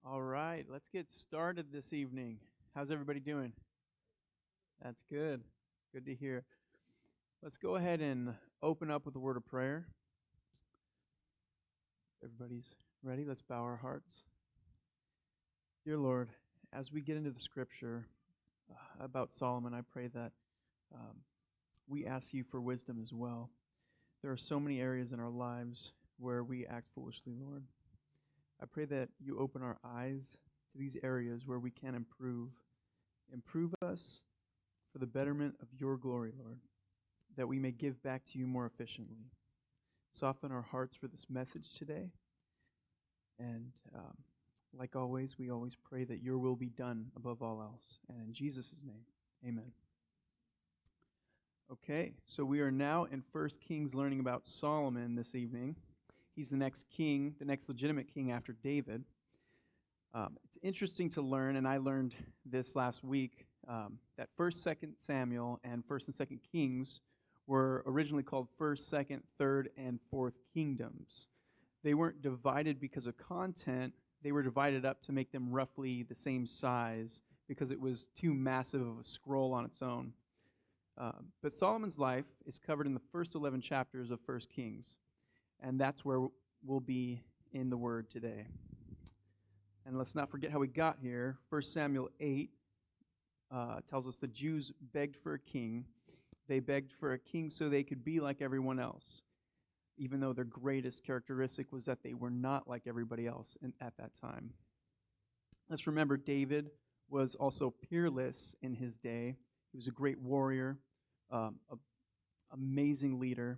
All right, let's get started this evening. How's everybody doing? That's good. Good to hear. Let's go ahead and open up with a word of prayer. Everybody's ready? Let's bow our hearts. Dear Lord, as we get into the scripture about Solomon, I pray that um, we ask you for wisdom as well. There are so many areas in our lives where we act foolishly, Lord. I pray that you open our eyes to these areas where we can improve. Improve us for the betterment of your glory, Lord, that we may give back to you more efficiently. Soften our hearts for this message today. And like always, we always pray that your will be done above all else. And in Jesus' name, amen. Okay, so we are now in 1 Kings learning about Solomon this evening. He's the next king, the next legitimate king after David. It's interesting to learn, and I learned this last week, that 1st, 2nd Samuel and 1st and 2nd Kings were originally called 1st, 2nd, 3rd, and 4th Kingdoms. They weren't divided because of content. They were divided up to make them roughly the same size because it was too massive of a scroll on its own. But Solomon's life is covered in the first 11 chapters of 1st Kings, and that's where we'll be in the Word today. And let's not forget how we got here. 1 Samuel 8 tells us the Jews begged for a king. They begged for a king so they could be like everyone else, even though their greatest characteristic was that they were not like everybody else at that time. Let's remember David was also peerless in his day. He was a great warrior, an amazing leader.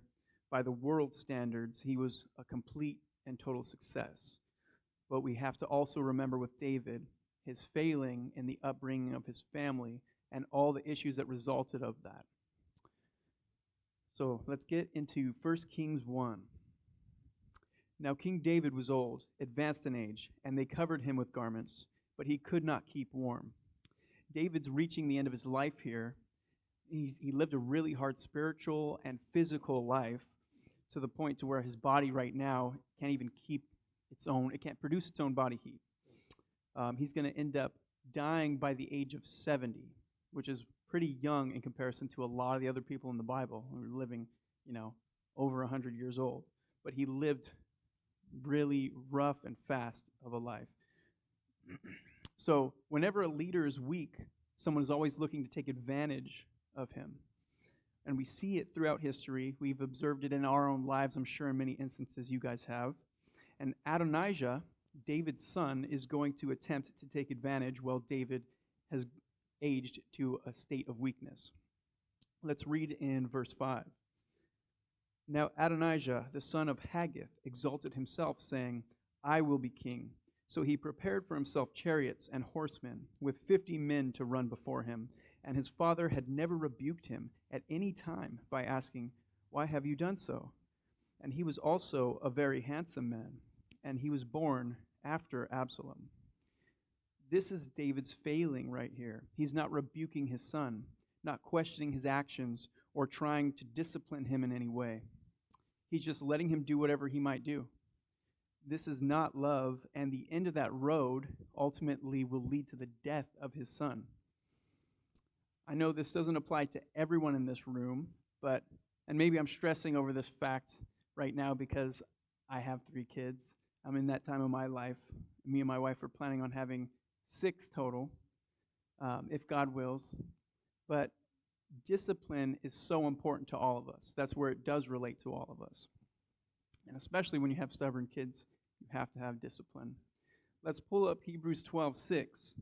By the world standards, he was a complete and total success. But we have to also remember with David, his failing in the upbringing of his family and all the issues that resulted of that. So let's get into 1 Kings 1. Now King David was old, advanced in age, and they covered him with garments, but he could not keep warm. David's reaching the end of his life here. He lived a really hard spiritual and physical life to the point to where his body right now can't even keep it can't produce its own body heat. He's going to end up dying by the age of 70, which is pretty young in comparison to a lot of the other people in the Bible who are living, over 100 years old. But he lived really rough and fast of a life. So whenever a leader is weak, someone is always looking to take advantage of him. And we see it throughout history. We've observed it in our own lives, I'm sure in many instances you guys have. And Adonijah, David's son, is going to attempt to take advantage while David has aged to a state of weakness. Let's read in verse 5. Now Adonijah, the son of Haggith, exalted himself, saying, I will be king. So he prepared for himself chariots and horsemen, with 50 men to run before him. And his father had never rebuked him at any time by asking, Why have you done so? And he was also a very handsome man, and he was born after Absalom. This is David's failing right here. He's not rebuking his son, not questioning his actions, or trying to discipline him in any way. He's just letting him do whatever he might do. This is not love, and the end of that road ultimately will lead to the death of his son. I know this doesn't apply to everyone in this room, and maybe I'm stressing over this fact right now because I have 3 kids. I'm in that time of my life. Me and my wife are planning on having 6 total, if God wills. But discipline is so important to all of us. That's where it does relate to all of us. And especially when you have stubborn kids, you have to have discipline. Let's pull up Hebrews 12:6.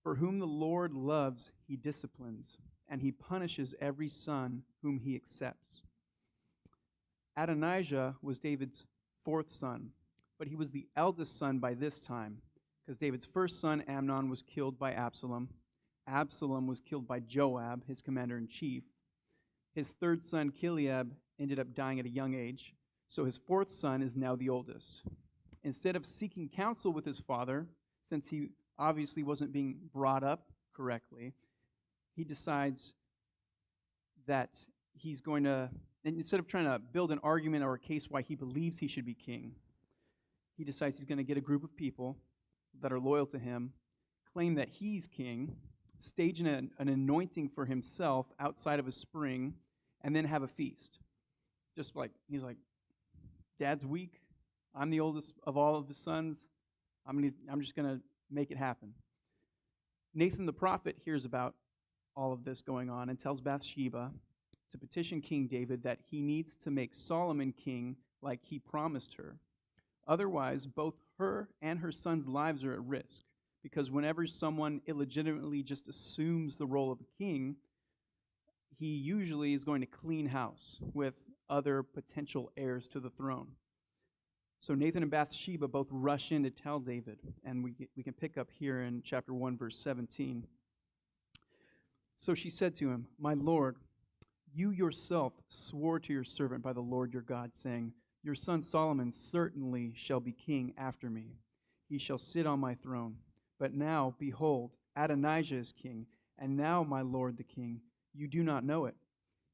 For whom the Lord loves, he disciplines, and he punishes every son whom he accepts. Adonijah was David's 4th son, but he was the eldest son by this time, because David's first son, Amnon, was killed by Absalom. Absalom was killed by Joab, his commander-in-chief. His 3rd son, Chileab, ended up dying at a young age, so his 4th son is now the oldest. Instead of seeking counsel with his father, since he obviously wasn't being brought up correctly, he decides that he's going to, instead of trying to build an argument or a case why he believes he should be king, he decides he's going to get a group of people that are loyal to him claim that he's king, stage an anointing for himself outside of a spring, and then have a feast. Just like, he's like, Dad's weak. I'm the oldest of all of his sons. I'm just going to make it happen. Nathan the prophet hears about all of this going on and tells Bathsheba to petition King David that he needs to make Solomon king like he promised her. Otherwise, both her and her son's lives are at risk, because whenever someone illegitimately just assumes the role of a king, he usually is going to clean house with other potential heirs to the throne. So Nathan and Bathsheba both rush in to tell David, and we can pick up here in chapter 1, verse 17. So she said to him, "My Lord, you yourself swore to your servant by the Lord your God, saying, 'Your son Solomon certainly shall be king after me. He shall sit on my throne.' But now, behold, Adonijah is king, and now, my lord the king, you do not know it.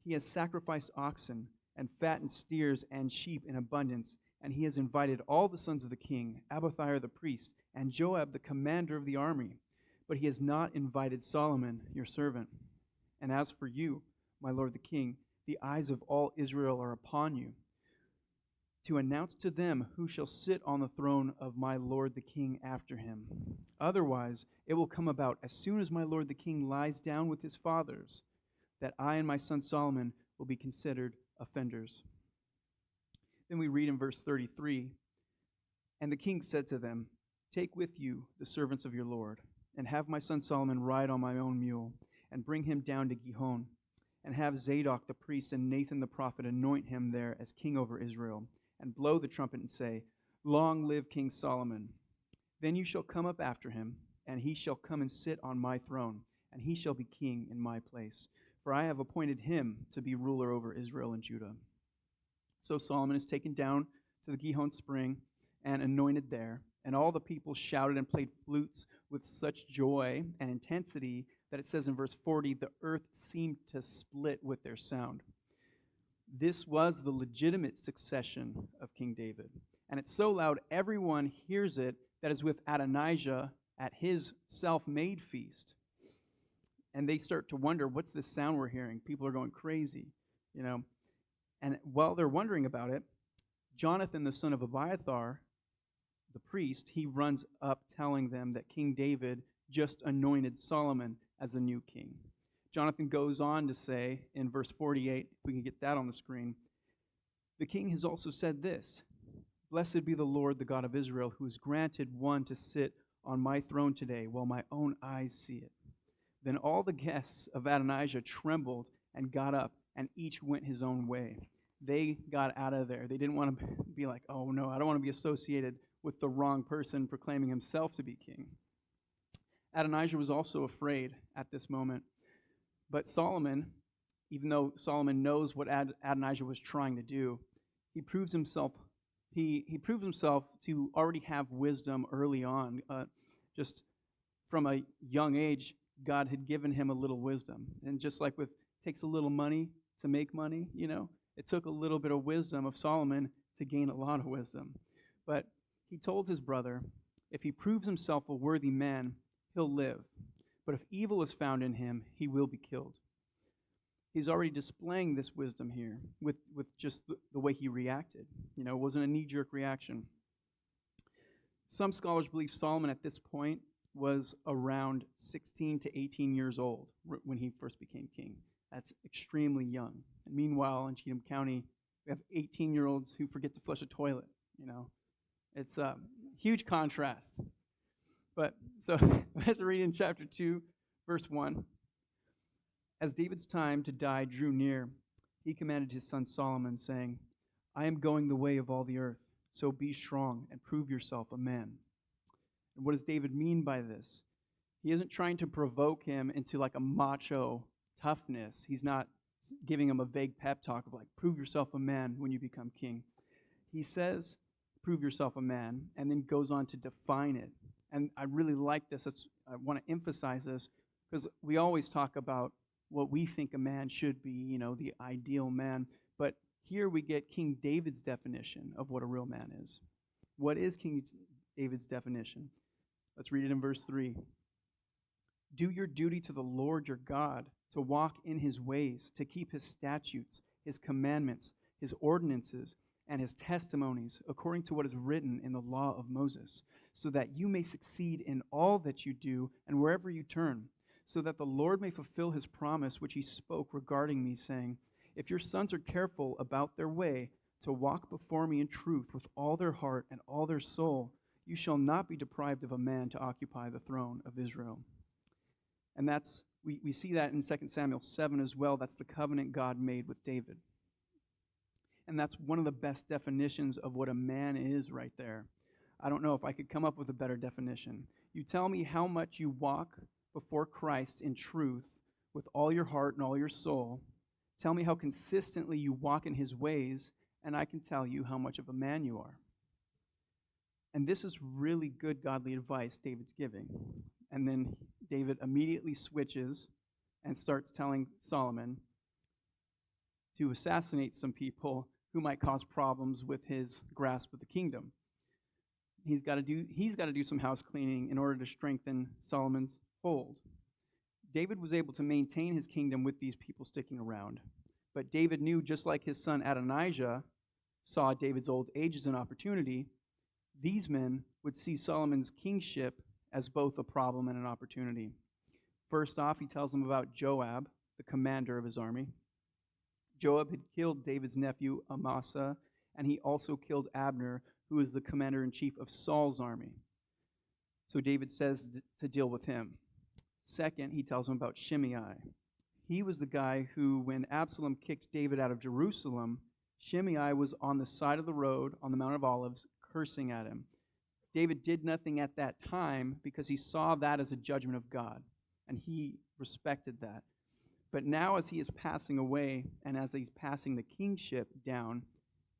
He has sacrificed oxen and fattened steers and sheep in abundance, and he has invited all the sons of the king, Abiathar the priest, and Joab the commander of the army. But he has not invited Solomon, your servant. And as for you, my lord the king, the eyes of all Israel are upon you, to announce to them who shall sit on the throne of my lord the king after him. Otherwise, it will come about as soon as my lord the king lies down with his fathers, that I and my son Solomon will be considered offenders." Then we read in verse 33, "And the king said to them, 'Take with you the servants of your lord, and have my son Solomon ride on my own mule, and bring him down to Gihon, and have Zadok the priest and Nathan the prophet anoint him there as king over Israel, and blow the trumpet and say, Long live King Solomon. Then you shall come up after him, and he shall come and sit on my throne, and he shall be king in my place. For I have appointed him to be ruler over Israel and Judah.' So Solomon is taken down to the Gihon spring and anointed there, and all the people shouted and played flutes with such joy and intensity that it says in verse 40, the earth seemed to split with their sound." This was the legitimate succession of King David. And it's so loud everyone hears it that is with Adonijah at his self-made feast. And they start to wonder, what's this sound we're hearing? People are going crazy, you know. And while they're wondering about it, Jonathan, the son of Abiathar, the priest, he runs up telling them that King David just anointed Solomon as a new king. Jonathan goes on to say in verse 48, if we can get that on the screen, "The king has also said this, 'Blessed be the Lord, the God of Israel, who has granted one to sit on my throne today, while my own eyes see it.' Then all the guests of Adonijah trembled and got up, and each went his own way." They got out of there. They didn't want to be like, "Oh no, I don't want to be associated with the wrong person proclaiming himself to be king." Adonijah was also afraid at this moment. But Solomon, even though Solomon knows what Adonijah was trying to do, he proves himself to already have wisdom early on. Just from a young age, God had given him a little wisdom. And just like with takes a little money to make money, you know, it took a little bit of wisdom of Solomon to gain a lot of wisdom. But he told his brother, if he proves himself a worthy man, he'll live. But if evil is found in him, he will be killed. He's already displaying this wisdom here with just the way he reacted. You know, it wasn't a knee-jerk reaction. Some scholars believe Solomon at this point was around 16 to 18 years old when he first became king. That's extremely young. And meanwhile, in Cheatham County, we have 18-year-olds who forget to flush a toilet, you know. It's a huge contrast. But so let's read in chapter 2, verse 1. "As David's time to die drew near, he commanded his son Solomon, saying, 'I am going the way of all the earth, so be strong and prove yourself a man.'" And what does David mean by this? He isn't trying to provoke him into like a macho toughness. He's not giving him a vague pep talk of like, prove yourself a man when you become king. He says, prove yourself a man, and then goes on to define it. And I really like this. I want to emphasize this because we always talk about what we think a man should be, you know, the ideal man. But here we get King David's definition of what a real man is. What is King David's definition? Let's read it in verse 3. Do your duty to the Lord your God, to walk in his ways, to keep his statutes, his commandments, his ordinances, and his testimonies, according to what is written in the law of Moses, so that you may succeed in all that you do and wherever you turn, so that the Lord may fulfill his promise which he spoke regarding me, saying, if your sons are careful about their way, to walk before me in truth with all their heart and all their soul, you shall not be deprived of a man to occupy the throne of Israel. And we see that in 2 Samuel 7 as well. That's the covenant God made with David. And that's one of the best definitions of what a man is right there. I don't know if I could come up with a better definition. You tell me how much you walk before Christ in truth with all your heart and all your soul. Tell me how consistently you walk in his ways, and I can tell you how much of a man you are. And this is really good godly advice David's giving. And then David immediately switches and starts telling Solomon to assassinate some people who might cause problems with his grasp of the kingdom. He's got to do some house cleaning in order to strengthen Solomon's hold. David was able to maintain his kingdom with these people sticking around. But David knew, just like his son Adonijah saw David's old age as an opportunity, these men would see Solomon's kingship as both a problem and an opportunity. First off, he tells them about Joab, the commander of his army. Joab had killed David's nephew Amasa, and he also killed Abner, who was the commander-in-chief of Saul's army. So David says to deal with him. Second, he tells him about Shimei. He was the guy who, when Absalom kicked David out of Jerusalem, Shimei was on the side of the road on the Mount of Olives cursing at him. David did nothing at that time because he saw that as a judgment of God, and he respected that. But now as he is passing away and as he's passing the kingship down,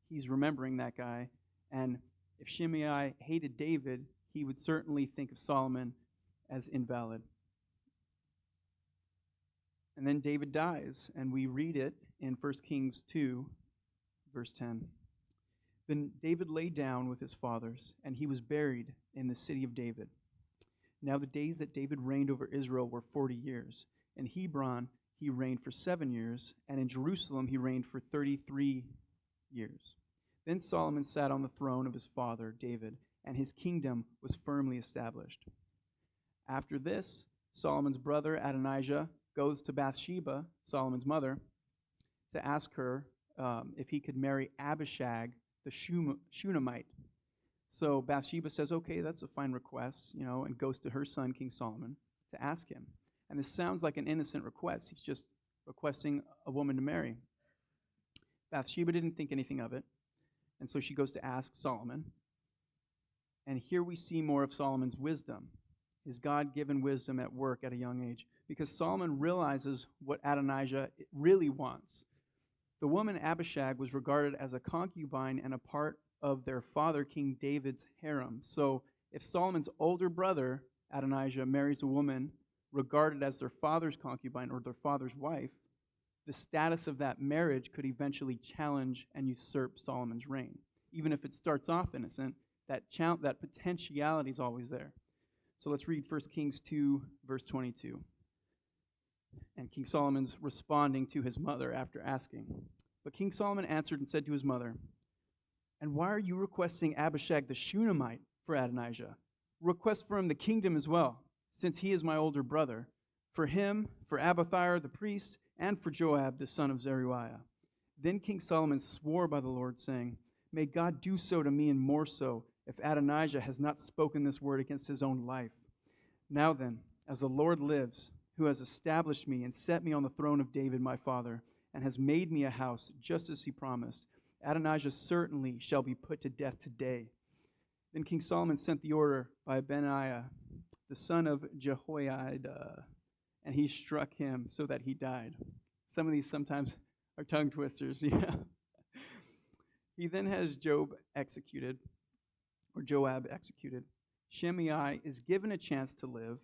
he's remembering that guy. And if Shimei hated David, he would certainly think of Solomon as invalid. And then David dies, and we read it in 1 Kings 2, verse 10. Then David lay down with his fathers, and he was buried in the city of David. Now the days that David reigned over Israel were 40 years. In Hebron he reigned for 7 years, and in Jerusalem he reigned for 33 years. Then Solomon sat on the throne of his father David, and his kingdom was firmly established. After this, Solomon's brother Adonijah goes to Bathsheba, Solomon's mother, to ask her if he could marry Abishag, the Shunammite. So Bathsheba says, okay, that's a fine request, and goes to her son, King Solomon, to ask him. And this sounds like an innocent request. He's just requesting a woman to marry. Bathsheba didn't think anything of it, and so she goes to ask Solomon. And here we see more of Solomon's wisdom, his God-given wisdom at work at a young age, because Solomon realizes what Adonijah really wants. The woman Abishag was regarded as a concubine and a part of their father, King David's harem. So if Solomon's older brother, Adonijah, marries a woman regarded as their father's concubine or their father's wife, the status of that marriage could eventually challenge and usurp Solomon's reign. Even if it starts off innocent, that potentiality is always there. So let's read 1 Kings 2, verse 22. And King Solomon's responding to his mother after asking. But King Solomon answered and said to his mother, and why are you requesting Abishag the Shunammite for Adonijah? Request for him the kingdom as well, since he is my older brother. For him, for Abiathar the priest, and for Joab the son of Zeruiah. Then King Solomon swore by the Lord, saying, may God do so to me and more so, if Adonijah has not spoken this word against his own life. Now then, as the Lord lives, who has established me and set me on the throne of David my father, and has made me a house, just as he promised, Adonijah certainly shall be put to death today. Then King Solomon sent the order by Benaiah, the son of Jehoiada, and he struck him so that he died. Some of these sometimes are tongue twisters, yeah. He then has Joab executed. Shimei is given a chance to live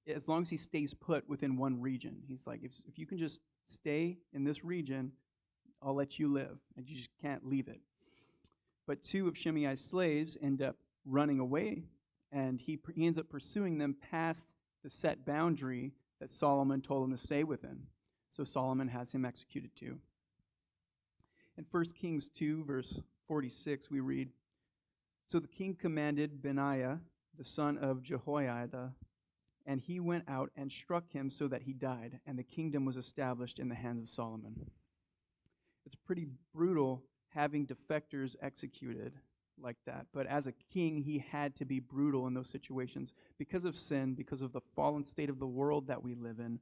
as long as he stays put within one region. He's like, if you can just stay in this region, I'll let you live, and you just can't leave it. But two of Shimei's slaves end up running away and he ends up pursuing them past the set boundary that Solomon told him to stay within. So Solomon has him executed too. In 1 Kings 2, verse 46, we read, "So the king commanded Benaiah, the son of Jehoiada, and he went out and struck him so that he died, and the kingdom was established in the hands of Solomon." It's pretty brutal having defectors executed like that. But as a king, he had to be brutal in those situations because of sin, because of the fallen state of the world that we live in.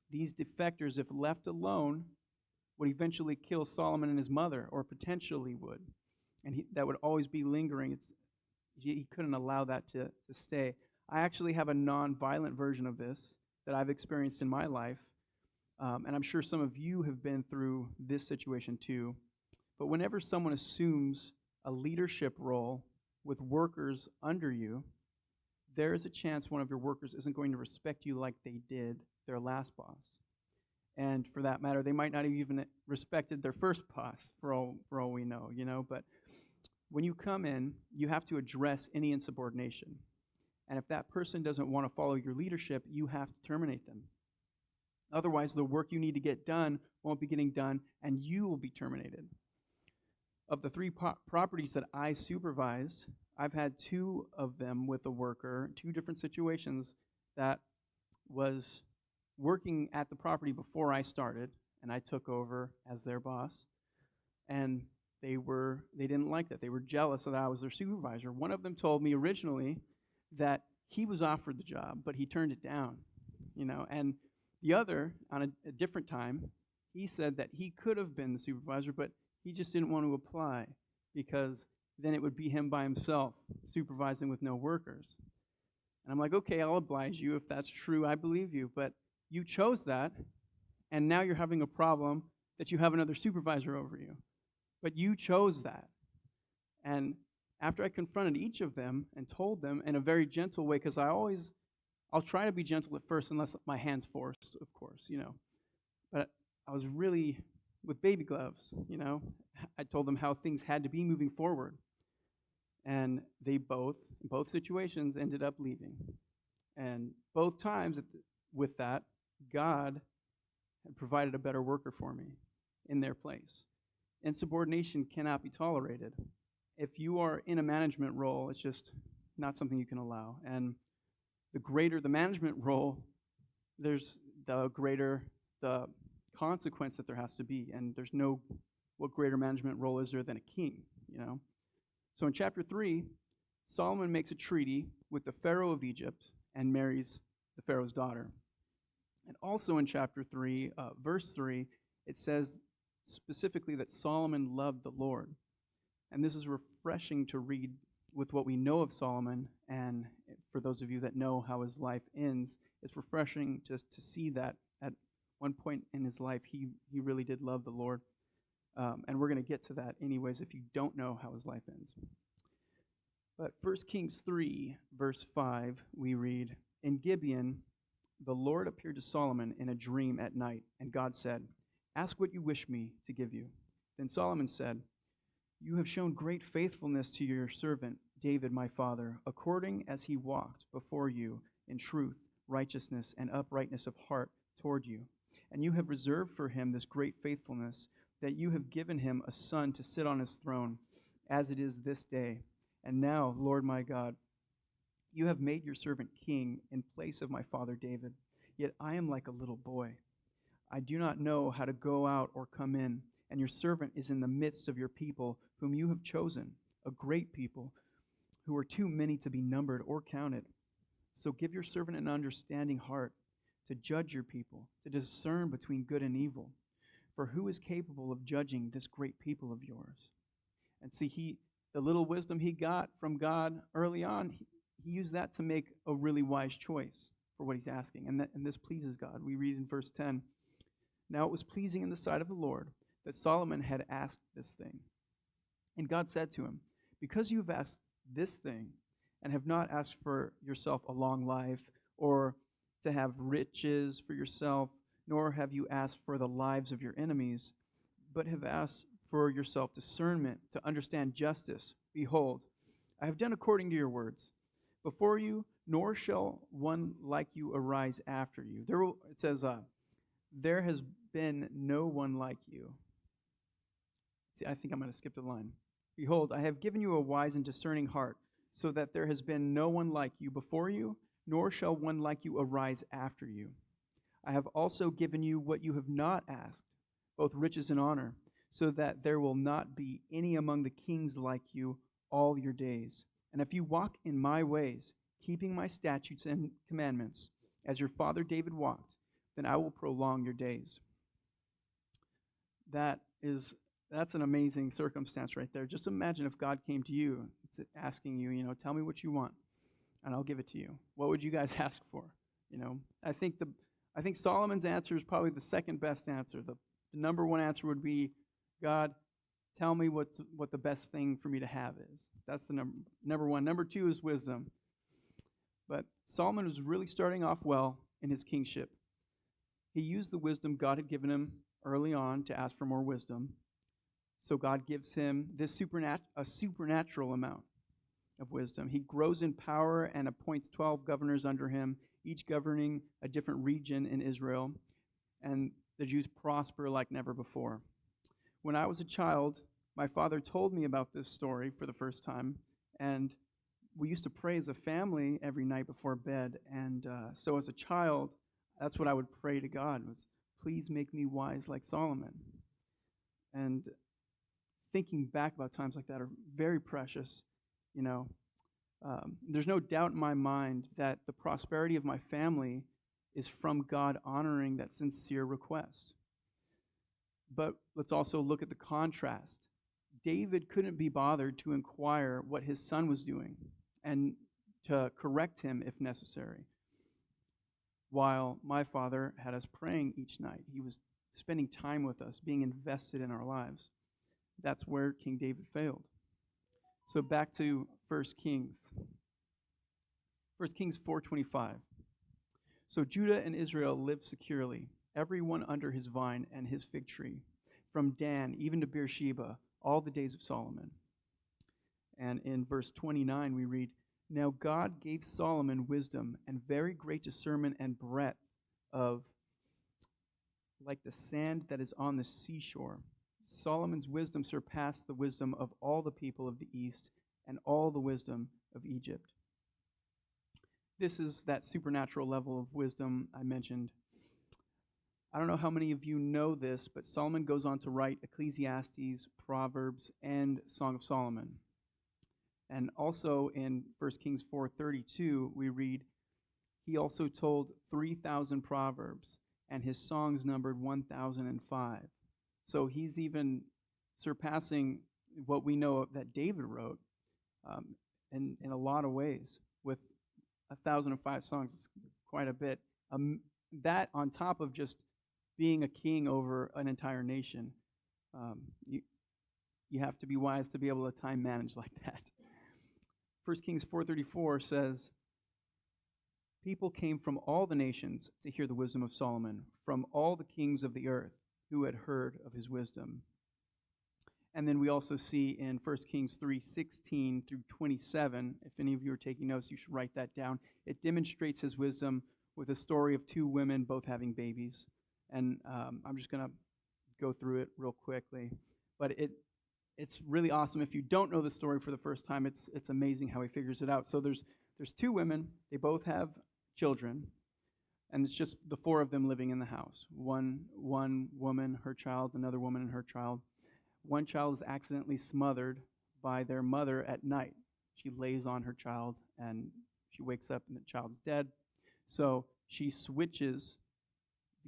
These defectors, if left alone, would eventually kill Solomon and his mother, or potentially would. And that would always be lingering. He couldn't allow that to stay. I actually have a non-violent version of this that I've experienced in my life. And I'm sure some of you have been through this situation too. But whenever someone assumes a leadership role with workers under you, there is a chance one of your workers isn't going to respect you like they did their last boss. And for that matter, they might not have even respected their first boss, for all we know, But when you come in, you have to address any insubordination. And if that person doesn't want to follow your leadership, you have to terminate them. Otherwise, the work you need to get done won't be getting done, and you will be terminated. Of the 3 properties that I supervised, I've had 2 of them with a worker, 2 different situations that was working at the property before I started, and I took over as their boss. And they didn't like that. They were jealous that I was their supervisor. One of them told me originally that he was offered the job, but he turned it down, And the other, on a different time, he said that he could have been the supervisor, but he just didn't want to apply because then it would be him by himself supervising with no workers. And I'm like, okay, I'll oblige you if that's true. I believe you, but you chose that, and now you're having a problem that you have another supervisor over you. But you chose that. And after I confronted each of them and told them in a very gentle way, because I'll try to be gentle at first unless my hand's forced, of course, But I was really, with baby gloves, I told them how things had to be moving forward. And they in both situations, ended up leaving. And both times with that, God had provided a better worker for me in their place. Insubordination cannot be tolerated. If you are in a management role, it's just not something you can allow. And the greater the management role, there's the greater the consequence that there has to be. And what greater management role is there than a king, So in chapter 3, Solomon makes a treaty with the Pharaoh of Egypt and marries the Pharaoh's daughter. And also in chapter 3, verse 3, it says specifically that Solomon loved the Lord. And this is refreshing to read with what we know of Solomon, and for those of you that know how his life ends, it's refreshing just to see that at one point in his life, he really did love the Lord. And we're going to get to that anyways if you don't know how his life ends. But 1 Kings 3, verse 5, we read, "In Gibeon, the Lord appeared to Solomon in a dream at night, and God said, 'Ask what you wish me to give you.' Then Solomon said, 'You have shown great faithfulness to your servant David my father, according as he walked before you in truth, righteousness, and uprightness of heart toward you. And you have reserved for him this great faithfulness, that you have given him a son to sit on his throne, as it is this day. And now, Lord my God, you have made your servant king in place of my father David. Yet I am like a little boy. I do not know how to go out or come in, and your servant is in the midst of your people, whom you have chosen, a great people, who are too many to be numbered or counted. So give your servant an understanding heart to judge your people, to discern between good and evil. For who is capable of judging this great people of yours?'" And see, the little wisdom he got from God early on, he used that to make a really wise choice for what he's asking. And this pleases God. We read in verse 10, "Now it was pleasing in the sight of the Lord that Solomon had asked this thing. And God said to him, 'Because you have asked this thing, and have not asked for yourself a long life, or to have riches for yourself, nor have you asked for the lives of your enemies, but have asked for yourself discernment to understand justice, behold, I have done according to your words. before you, nor shall one like you arise after you. It says, there has been no one like you. See, I think I'm going to skip the line. Behold, I have given you a wise and discerning heart, so that there has been no one like you before you, nor shall one like you arise after you. I have also given you what you have not asked, both riches and honor, so that there will not be any among the kings like you all your days. And if you walk in my ways, keeping my statutes and commandments, as your father David walked, then I will prolong your days. That's an amazing circumstance right there. Just imagine if God came to you asking you, tell me what you want, and I'll give it to you. What would you guys ask for? I think Solomon's answer is probably the second best answer. The number one answer would be, God, tell me what the best thing for me to have is. That's the number one. Number two is wisdom. But Solomon was really starting off well in his kingship. He used the wisdom God had given him early on to ask for more wisdom. So God gives him this a supernatural amount of wisdom. He grows in power and appoints 12 governors under him, each governing a different region in Israel. And the Jews prosper like never before. When I was a child, my father told me about this story for the first time, and we used to pray as a family every night before bed. And so as a child, that's what I would pray to God was, please make me wise like Solomon. And thinking back about times like that are very precious. There's no doubt in my mind that the prosperity of my family is from God honoring that sincere request. But let's also look at the contrast. David couldn't be bothered to inquire what his son was doing and to correct him if necessary. While my father had us praying each night, he was spending time with us, being invested in our lives. That's where King David failed. So back to 1 Kings. 1 Kings 4:25. So Judah and Israel lived securely, everyone under his vine and his fig tree, from Dan even to Beersheba, all the days of Solomon. And in verse 29 we read, Now God gave Solomon wisdom and very great discernment and breadth of like the sand that is on the seashore. Solomon's wisdom surpassed the wisdom of all the people of the East and all the wisdom of Egypt. This is that supernatural level of wisdom I mentioned. I don't know how many of you know this, but Solomon goes on to write Ecclesiastes, Proverbs, and Song of Solomon. And also in 1 Kings 4:32, we read, he also told 3,000 proverbs, and his songs numbered 1,005. So he's even surpassing what we know that David wrote in a lot of ways. With 1,005 songs, it's quite a bit. That on top of just being a king over an entire nation, you have to be wise to be able to time manage like that. 1 Kings 4:34 says, people came from all the nations to hear the wisdom of Solomon, from all the kings of the earth who had heard of his wisdom. And then we also see in 1 Kings 3:16 through 27, if any of you are taking notes, you should write that down. It demonstrates his wisdom with a story of two women both having babies. And I'm just going to go through it real quickly. But it's really awesome. If you don't know the story for the first time, it's amazing how he figures it out. So there's two women. They both have children. And it's just the four of them living in the house. One woman, her child, another woman and her child. One child is accidentally smothered by their mother at night. She lays on her child and she wakes up and the child's dead. So she switches,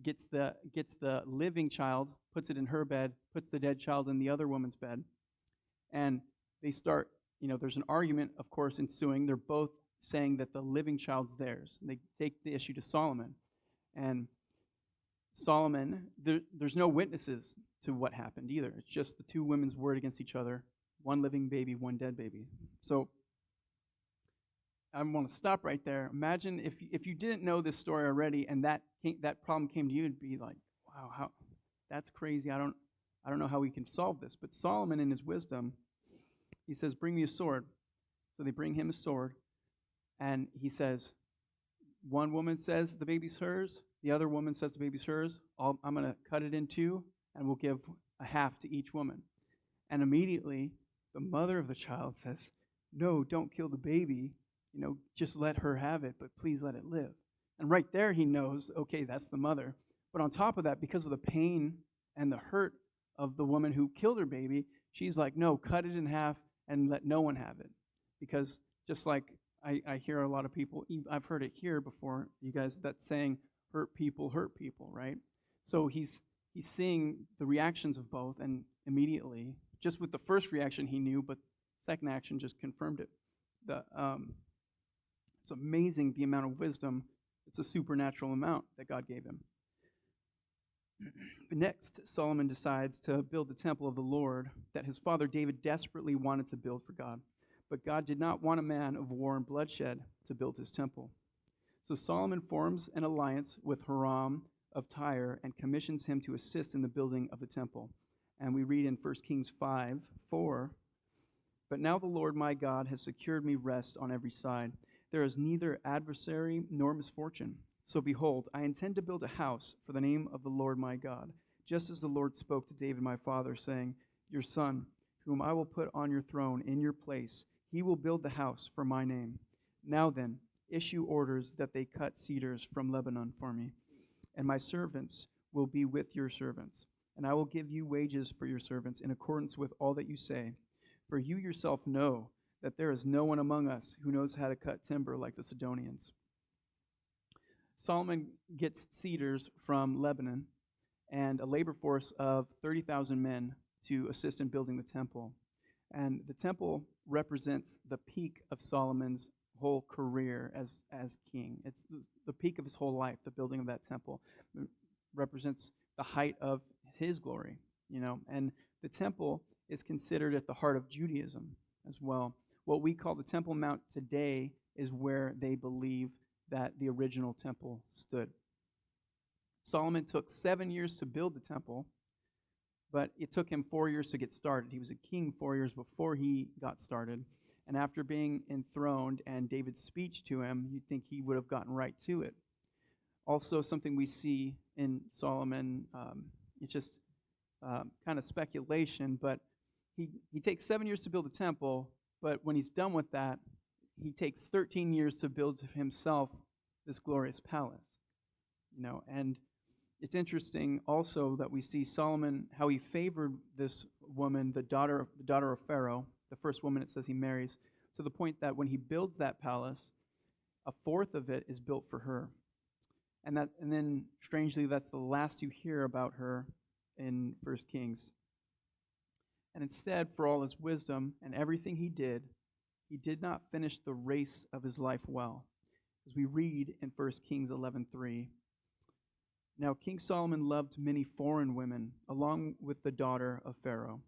gets the living child, puts it in her bed, puts the dead child in the other woman's bed. And they start, there's an argument, of course, ensuing. They're both saying that the living child's theirs. And they take the issue to Solomon. And Solomon, there's no witnesses to what happened either. It's just the two women's word against each other. One living baby, one dead baby. So I want to stop right there. Imagine if you didn't know this story already and that problem came to you, it'd be like, wow, that's crazy. I don't know how we can solve this. But Solomon, in his wisdom, he says, bring me a sword. So they bring him a sword. And he says, one woman says the baby's hers, the other woman says the baby's hers. I'm going to cut it in two, and we'll give a half to each woman. And immediately, the mother of the child says, no, don't kill the baby. Just let her have it, but please let it live. And right there, he knows, okay, that's the mother. But on top of that, because of the pain and the hurt of the woman who killed her baby, she's like, no, cut it in half and let no one have it. Because just like I hear a lot of people, I've heard it here before, you guys, that saying, hurt people, right? So he's seeing the reactions of both, and immediately, just with the first reaction he knew, but second action just confirmed it. It's amazing the amount of wisdom. It's a supernatural amount that God gave him. Next, Solomon decides to build the temple of the Lord that his father David desperately wanted to build for God. But God did not want a man of war and bloodshed to build his temple. So Solomon forms an alliance with Hiram of Tyre and commissions him to assist in the building of the temple. And we read in 1 Kings 5:4, but now the Lord my God has secured me rest on every side. There is neither adversary nor misfortune. So behold, I intend to build a house for the name of the Lord my God, just as the Lord spoke to David my father, saying, your son, whom I will put on your throne in your place, he will build the house for my name. Now then, issue orders that they cut cedars from Lebanon for me, and my servants will be with your servants, and I will give you wages for your servants in accordance with all that you say. For you yourself know that there is no one among us who knows how to cut timber like the Sidonians. Solomon gets cedars from Lebanon and a labor force of 30,000 men to assist in building the temple. And the temple represents the peak of Solomon's whole career as king. It's the peak of his whole life, the building of that temple. It represents the height of his glory, And the temple is considered at the heart of Judaism as well. What we call the Temple Mount today is where they believe that the original temple stood. Solomon took 7 years to build the temple, but it took him 4 years to get started. He was a king 4 years before he got started. And after being enthroned and David's speech to him, you'd think he would have gotten right to it. Also, something we see in Solomon, it's just kind of speculation, but he takes 7 years to build the temple, but when he's done with that, he takes 13 years to build himself this glorious palace. And it's interesting also that we see Solomon, how he favored this woman, the daughter of Pharaoh, the first woman it says he marries, to the point that when he builds that palace, a fourth of it is built for her. And then strangely, that's the last you hear about her in 1 Kings. And instead, for all his wisdom and everything he did not finish the race of his life well. As we read in 1 Kings 11:3, now King Solomon loved many foreign women, along with the daughter of Pharaoh,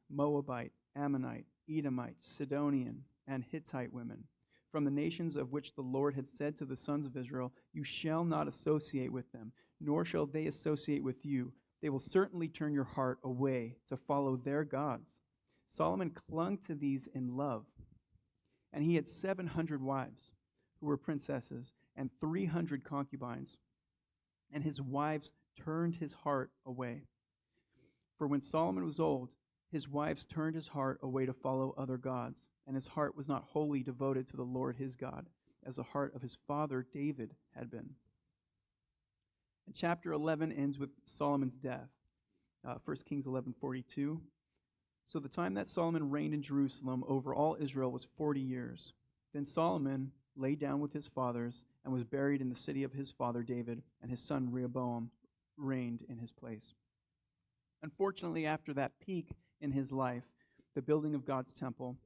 Moabite, Ammonite, Edomite, Sidonian, and Hittite women, from the nations of which the Lord had said to the sons of Israel, you shall not associate with them, nor shall they associate with you. They will certainly turn your heart away to follow their gods. Solomon clung to these in love, and he had 700 wives who were princesses and 300 concubines, and his wives turned his heart away. For when Solomon was old, his wives turned his heart away to follow other gods, and his heart was not wholly devoted to the Lord his God, as the heart of his father David had been. And chapter 11 ends with Solomon's death. 1 Kings 11:42. So the time that Solomon reigned in Jerusalem over all Israel was 40 years. Then Solomon lay down with his fathers and was buried in the city of his father David, and his son Rehoboam reigned in his place. Unfortunately, after that peak in his life, the building of God's temple,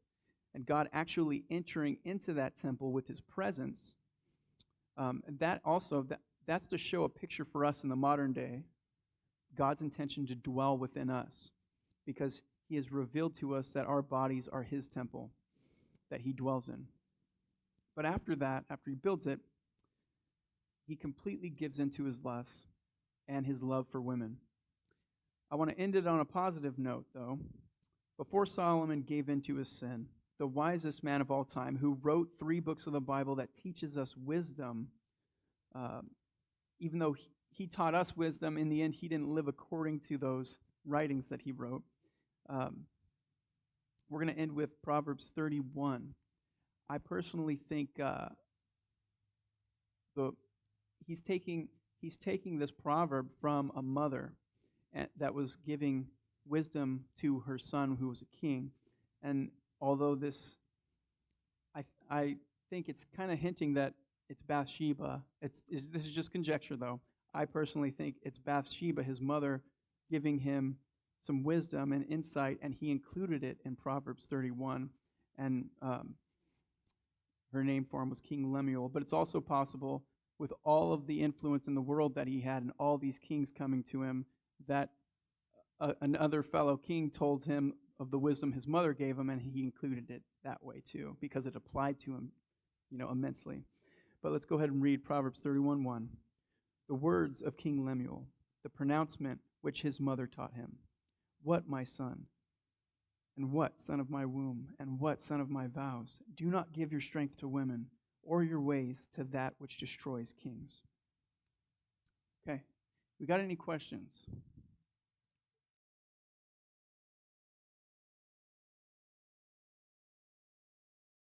and God actually entering into that temple with his presence, that's to show a picture for us in the modern day, God's intention to dwell within us, because he has revealed to us that our bodies are his temple that he dwells in. But after that, after he builds it, he completely gives into his lusts and his love for women. I want to end it on a positive note, though. Before Solomon gave into his sin, the wisest man of all time, who wrote 3 books of the Bible that teaches us wisdom, uh, even though he taught us wisdom, in the end, he didn't live according to those writings that he wrote. Um, we're going to end with Proverbs 31. I personally think the he's taking this proverb from a mother that was giving wisdom to her son who was a king. And although I think it's kind of hinting that it's Bathsheba. This is just conjecture, though. I personally think it's Bathsheba, his mother, giving him some wisdom and insight, and he included it in Proverbs 31. And her name for him was King Lemuel. But it's also possible, with all of the influence in the world that he had and all these kings coming to him, that another fellow king told him of the wisdom his mother gave him, and he included it that way too, because it applied to him, immensely. But let's go ahead and read Proverbs 31:1. The words of King Lemuel, the pronouncement which his mother taught him. What, my son? And what, son of my womb? And what, son of my vows? Do not give your strength to women, or your ways to that which destroys kings. Okay, we got any questions?